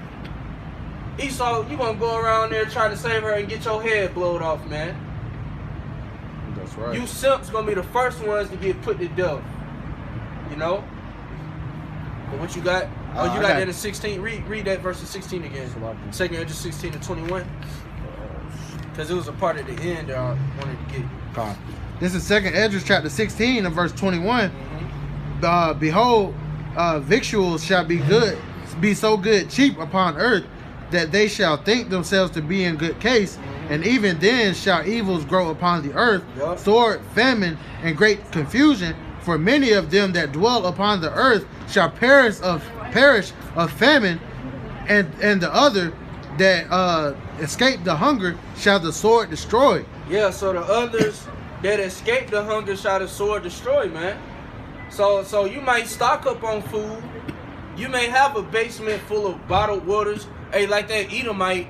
Esau, you gonna go around there trying to save her and get your head blown off, man. That's right. You simps gonna be the first ones to get put to death. You know? But what you got? You got that in 16. Read that verse 16 again. 2 Esdras 16 to 21. Because it was a part of the end that I wanted to get. This is 2 Esdras chapter 16 and verse 21. Behold, victuals shall be so good cheap upon earth, that they shall think themselves to be in good case, and even then shall evils grow upon the earth, sword, famine, and great confusion. For many of them that dwell upon the earth shall perish of famine, and the other that escape the hunger shall the sword destroy. Yeah, so the others that escape the hunger shall the sword destroy, man. So you might stock up on food. You may have a basement full of bottled waters. Hey, like that Edomite,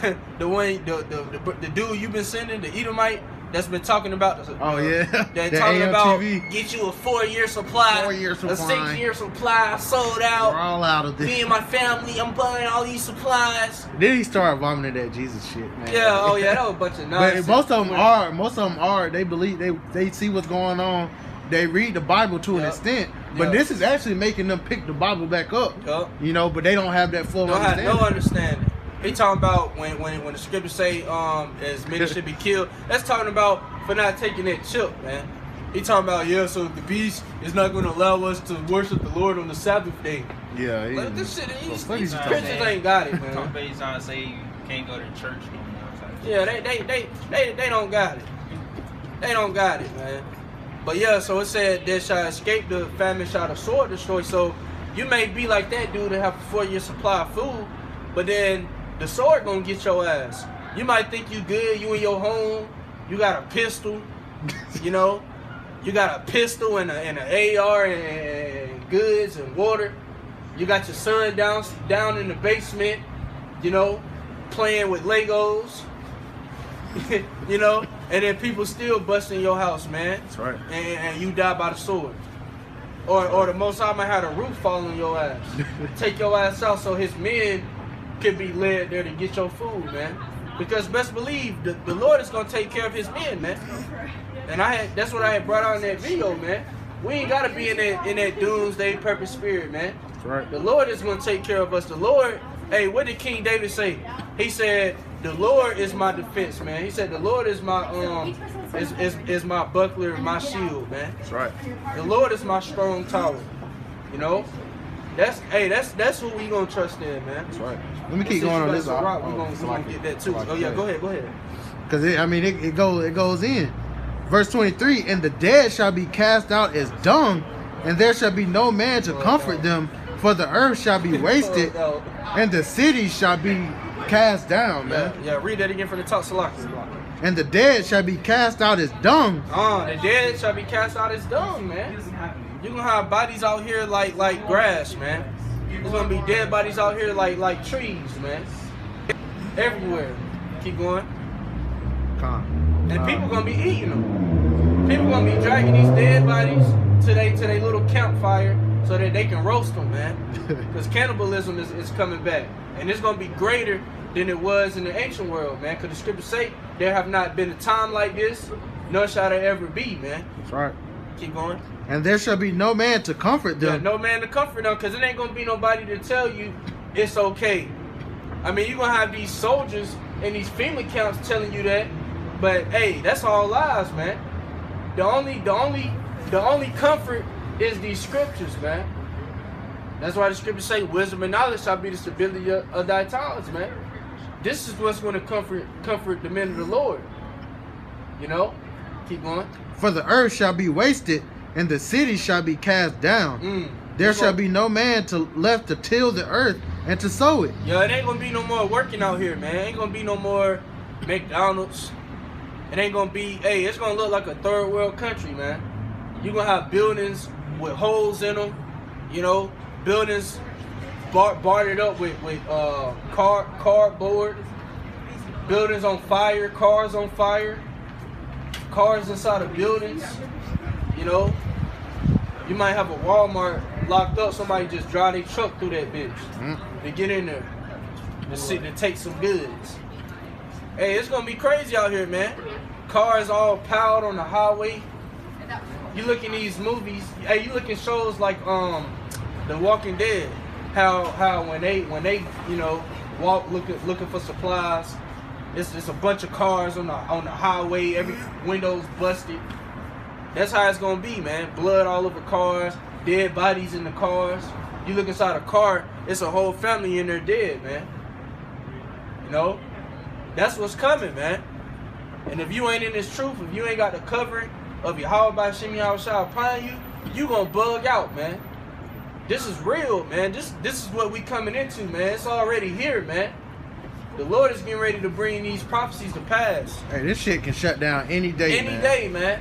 the dude you've been sending, the Edomite that's been talking about. That talking about get you a 4-year supply, a 6-year supply, sold out. We're all out of this. Me and my family, I'm buying all these supplies. Then he started vomiting that Jesus shit, man. Yeah, that was a bunch of nonsense. But most of them are. They believe they see what's going on. They read the Bible to an extent, but this is actually making them pick the Bible back up. You know, but they don't have that full understanding. No understanding. He talking about when the scriptures say as many should be killed. That's talking about for not taking that chip, man. He talking about so the beast is not going to allow us to worship the Lord on the Sabbath day. Yeah, like, this shit. These Christians ain't got it, man. He's trying to say you can't go to church no more. Yeah, they don't got it. They don't got it, man. But yeah, so it said they shall escape the famine, shall the sword destroy. So you may be like that dude and have a 4-year supply of food, but then the sword gonna get your ass. You might think you good, you in your home, you got a pistol, you know, you got a pistol and an AR and goods and water. You got your son down in the basement, you know, playing with Legos, you know. And then people still busting your house, man. That's right. And you die by the sword. Or the Most High might have a roof fall on your ass. Take your ass out so his men can be led there to get your food, man. Because best believe, the Lord is going to take care of his men, man. And that's what I had brought out in that video, man. We ain't gotta be in that doomsday purpose spirit, man. That's right. The Lord is gonna take care of us. The Lord, hey, what did King David say? He said, "The Lord is my defense, man." He said, "The Lord is my is my buckler and my shield, man." That's right. The Lord is my strong tower. You know, that's who we gonna trust in, man. That's right. Let me keep going on this. We gonna get that too. Oh yeah, go ahead. Because it goes in. Verse 23, and the dead shall be cast out as dung, and there shall be no man to comfort them, for the earth shall be wasted, and the cities shall be cast down, man. Yeah, read that again from the top, Salaki. And the dead shall be cast out as dung. The dead shall be cast out as dung, man. You're gonna have bodies out here like grass, man. There's gonna be dead bodies out here like trees, man. Everywhere. Keep going. And people gonna be eating them. People gonna be dragging these dead bodies to their little campfire so that they can roast them, man. Because cannibalism is coming back, and it's gonna be greater than it was in the ancient world, man. Because the scriptures say there have not been a time like this, nor shall there ever be, man. That's right. Keep going. And there shall be no man to comfort them. Yeah, no man to comfort them, because it ain't gonna be nobody to tell you it's okay. I mean, you're gonna have these soldiers in these FEMA camps telling you that. But hey, that's all lies, man. The only comfort is these scriptures, man. That's why the scriptures say wisdom and knowledge shall be the stability of thy talents, man. This is what's going to comfort the men of the Lord. You know? Keep going. For the earth shall be wasted, and the city shall be cast down. There shall be no man left to till the earth and to sow it. Yeah, it ain't gonna be no more working out here, man. It ain't gonna be no more McDonald's. It ain't gonna be, it's gonna look like a third world country, man. You're gonna have buildings with holes in them, you know, buildings bartered up with cardboard, buildings on fire, cars on fire, cars inside of buildings, you know. You might have a Walmart locked up, somebody just drive their truck through that bitch to get in there to take some goods. Hey, it's gonna be crazy out here, man. Cars all piled on the highway. You look in these movies, you look in shows like The Walking Dead. How when they you know walk looking for supplies, it's just a bunch of cars on the highway. Every window's busted. That's how it's gonna be, man. Blood all over cars, dead bodies in the cars. You look inside a car, it's a whole family in there dead, man. You know. That's what's coming, man. And if you ain't in this truth, if you ain't got the covering of Yahweh by Shem Yahushua upon you, you gonna bug out, man. This is real, man. This is what we coming into, man. It's already here, man. The Lord is getting ready to bring these prophecies to pass. Hey, this shit can shut down any day, Any day, man.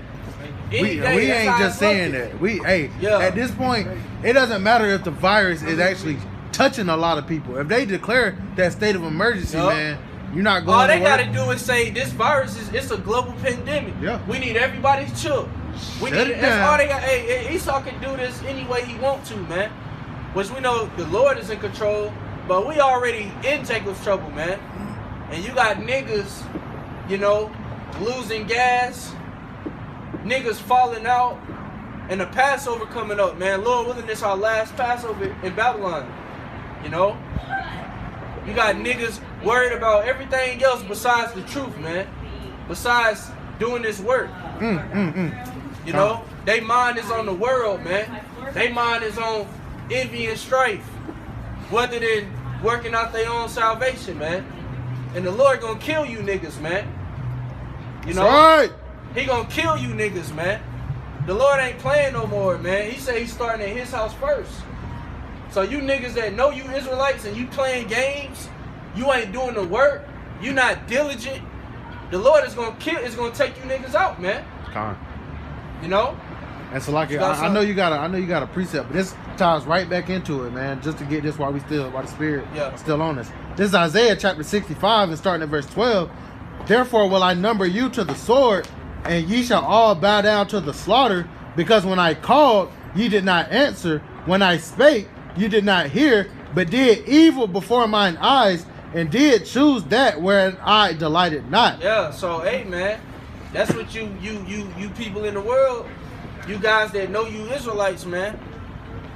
We ain't just saying that. At this point, it doesn't matter if the virus is actually touching a lot of people. If they declare that state of emergency, man, you're not going. All they gotta do is say this virus it's a global pandemic. Yeah. We need everybody's chill. That's all they got. Hey, Esau can do this any way he want to, man. Which we know the Lord is in control, but we already in Jacob's trouble, man. And you got niggas, you know, losing gas, niggas falling out, and the Passover coming up, man. Lord willing, this our last Passover in Babylon. You know? You got niggas worried about everything else besides the truth, man. Besides doing this work. You know? They mind is on the world, man. They mind is on envy and strife. Rather than working out their own salvation, man. And the Lord gonna kill you niggas, man. You know? Right. He gonna kill you niggas, man. The Lord ain't playing no more, man. He said he's starting at his house first. So you niggas that know you Israelites and you playing games, you ain't doing the work, you not diligent, the Lord is gonna take you niggas out, man. You know? And so like I know you got a precept, but this ties right back into it, man, just to get this while the Spirit still on us. This is Isaiah chapter 65 and starting at verse 12. Therefore will I number you to the sword, and ye shall all bow down to the slaughter, because when I called, ye did not answer, when I spake, you did not hear, but did evil before mine eyes, and did choose that wherein I delighted not. Yeah, so hey man, That's what you people in the world, you guys that know you Israelites, man.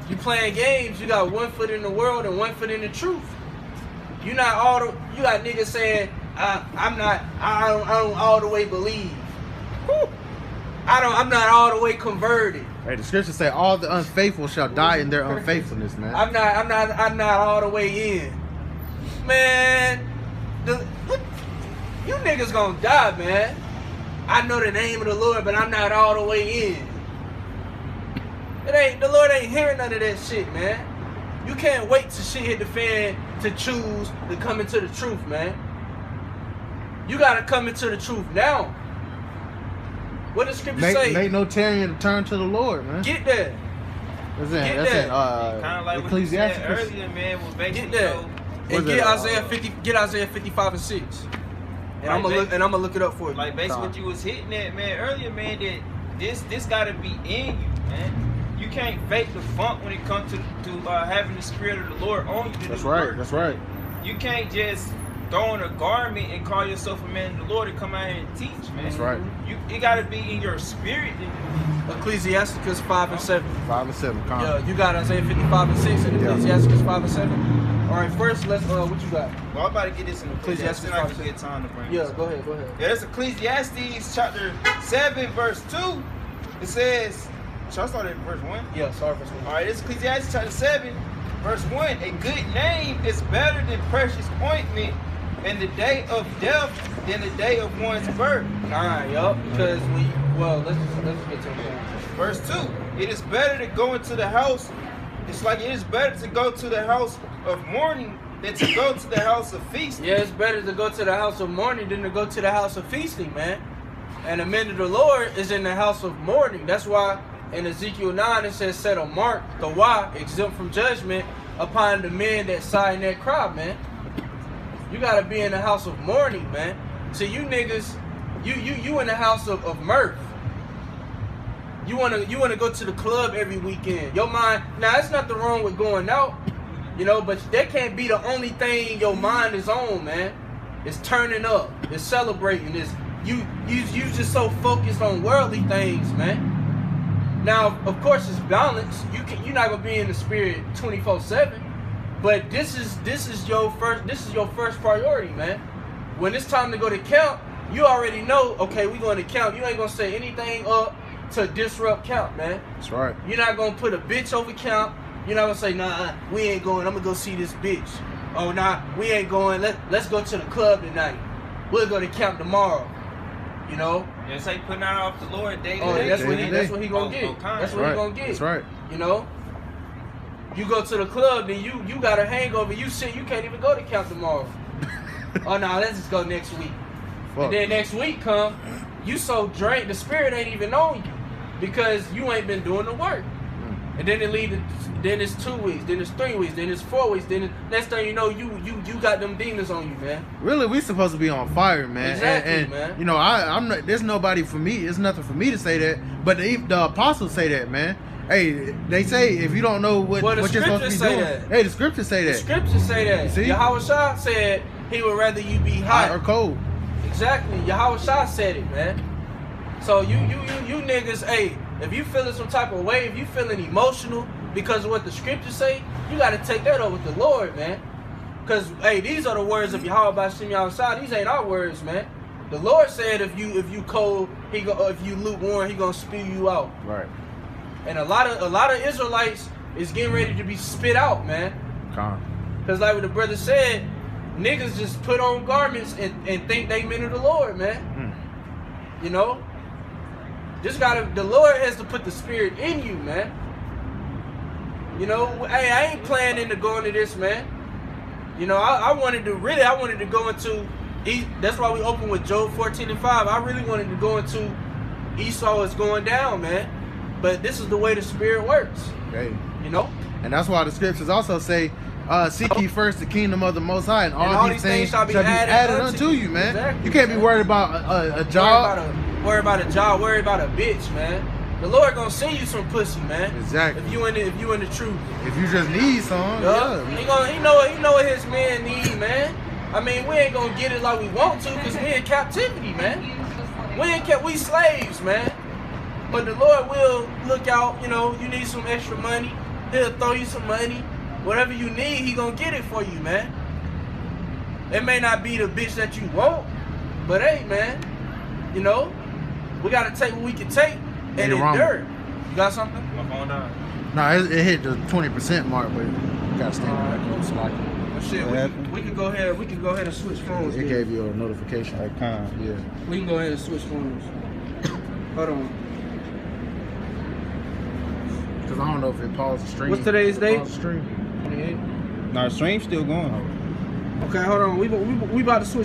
You playing games. You got 1 foot in the world and 1 foot in the truth. You not all the. You got niggas saying I'm not. I don't all the way believe. Whew. I'm not all the way converted. Hey, the scriptures say all the unfaithful shall die in their unfaithfulness, man. I'm not all the way in. Man, you niggas gonna die, man. I know the name of the Lord, but I'm not all the way in. The Lord ain't hearing none of that shit, man. You can't wait till shit hit the fan to choose to come into the truth, man. You gotta come into the truth now. What does scripture say? Make no tarrying to turn to the Lord, man. Get there. That's Get in Kind of like what you said Ecclesiastes. earlier, man. Was basically, Get there. And get Isaiah 50. Get Isaiah 55 and 6. And I'm gonna look it up for you. Like basically what you was hitting at, man, earlier, man. That this gotta be in you, man. You can't fake the funk when it comes to having the spirit of the Lord on you. To That's do right. work. That's right. You can't just throw on a garment and call yourself a man of the Lord and come out here and teach, man. That's right. It gotta be in your spirit. Ecclesiasticus 5 and 7. 5 and 7. Calm. Yeah, you got Isaiah 55 and 6 and Ecclesiasticus 5 and 7. All right, first let's what you got? Well, I'm about to get this in Ecclesiastes Ecclesiastes. I can get time to bring Yeah, this. go ahead. Yeah, that's Ecclesiastes chapter 7, verse 2. It says, shall I start at verse 1? Yeah, sorry for All right, it's Ecclesiastes chapter 7, verse 1. A good name is better than precious ointment, and the day of death than the day of one's birth. Alright, yup. Because let's get to the point. Verse 2. It is better to go into the house. It's like it is better to go to the house of mourning than to go to the house of feasting. Yeah, it's better to go to the house of mourning than to go to the house of feasting, man. And the men of the Lord is in the house of mourning. That's why in Ezekiel 9 it says, set a mark, the why, exempt from judgment, upon the men that sigh and that cry, man. You gotta be in the house of mourning, man. So you niggas, you in the house of mirth. You wanna go to the club every weekend. Your mind, now it's nothing wrong with going out, you know, but that can't be the only thing your mind is on, man. It's turning up, it's celebrating, it's you just so focused on worldly things, man. Now, of course, it's balanced. You're not gonna be in the spirit 24/7, but this is your first priority, man. When it's time to go to camp, you already know. Okay, we going to camp. You ain't gonna say anything up to disrupt camp, man. That's right. You're not gonna put a bitch over camp. You're not gonna say, nah, we ain't going. I'm gonna go see this bitch. Oh, nah, we ain't going. Let's go to the club tonight. We'll go to camp tomorrow. You know. Yeah, it's like putting out off the Lord day to Oh, day. that's what he gonna get. That's what he gonna get. That's right. You know. You go to the club, then you got a hangover. You can't even go to camp tomorrow. Oh no, let's just go next week. Fuck. And then next week come, you so drained, the spirit ain't even on you because you ain't been doing the work. And then then it's 2 weeks, then it's 3 weeks, then it's 4 weeks, then next thing you know, you got them demons on you, man. Really, we supposed to be on fire, man. Exactly, and, man. You know, I'm not. There's nobody for me. It's nothing for me to say that. But the apostles say that, man. Hey, they say if you don't know what you're supposed to be doing, hey, the scriptures say that. The scriptures say that. See? Yahweh Shah said he would rather you be Hot or hot. cold. Exactly. Yahweh Shah said it, man. So you niggas, hey, if you feeling some type of way, if you feeling emotional because of what the scriptures say, you got to take that up with the Lord, man. Because, hey, these are the words of Yahweh Bashim Yahushua. These ain't our words, man. The Lord said if you cold, if you lukewarm, he gonna spew you out. Right. And a lot of Israelites is getting ready to be spit out, man. Calm. Because like what the brother said, niggas just put on garments and think they men of the Lord, man. You know? The Lord has to put the spirit in you, man. You know, hey, I ain't planning to go into this, man. You know, I wanted to go into, that's why we opened with Job 14 and 5. I really wanted to go into Esau is going down, man. But this is the way the spirit works. Okay. You know? And that's why the scriptures also say, seek ye first the kingdom of the Most High, and all these things shall be added unto you, man. Exactly. You can't be worried about a job. Worry about a job. Worry about a bitch, man. The Lord gonna send you some pussy, man. Exactly. If you in the truth. If you just need some, yeah. He know what his man need, man. I mean, we ain't gonna get it like we want to because we in captivity, man. We We slaves, man. But the Lord will look out, you know, you need some extra money. He'll throw you some money. Whatever you need, he gonna get it for you, man. It may not be the bitch that you want, but hey, man, you know, we gotta take what we can take and Ain't wrong. endure. You got something? My phone died. Nah, it hit the 20% mark, but you gotta stand back up. So like, Well, shit, we can go ahead. We can go ahead and switch phones. it then. gave you a notification. Like, kind of. Yeah. We can go ahead and switch phones. Hold on. Because I don't know if it paused the stream. What's today's If it date? paused the stream. 28. No, the stream's still going. Okay, hold on. We about to switch.